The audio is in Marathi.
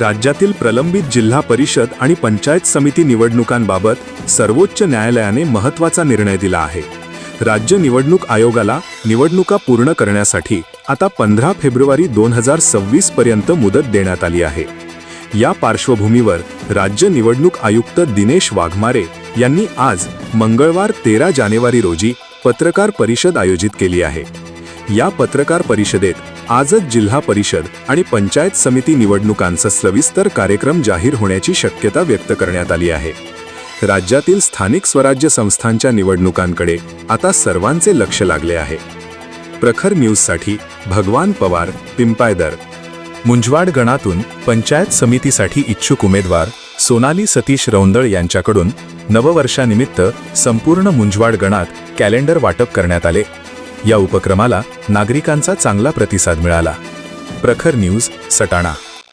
राज्यातील प्रलंबित जिल्हा परिषद आणि पंचायत समिती निवडणुकांबाबत सर्वोच्च न्यायालयाने महत्त्वाचा निर्णय दिला आहे. राज्य निवडणूक आयोगाला निवडणुका पूर्ण करण्यासाठी आता 15 फेब्रुवारी 2026 पर्यंत मुदत देण्यात आली आहे. या पार्श्वभूमीवर राज्य निवडणूक आयुक्त दिनेश वाघमारे यांनी आज मंगळवार 13 जानेवारी रोजी पत्रकार परिषद आयोजित केली आहे. या पत्रकार परिषदेत आजच जिल्हा परिषद आणि पंचायत समिती निवडणुकांचा सविस्तर कार्यक्रम जाहीर होण्याची शक्यता व्यक्त करण्यात आली आहे. राज्यातील स्थानिक स्वराज्य संस्थांच्या निवडणुकांकडे आता सर्वांचे लक्ष लागले आहे. प्रखर न्यूजसाठी भगवान पवार, पिंपायदर. मुंजवाड गणातून पंचायत समितीसाठी इच्छुक उमेदवार सोनाली सतीश रौंदळ यांच्याकडून नववर्षानिमित्त संपूर्ण मुंजवाड गणात कॅलेंडर वाटप करण्यात आले. या उपक्रमाला नागरिकांचा चांगला प्रतिसाद मिळाला. प्रखर न्यूज, सटाणा.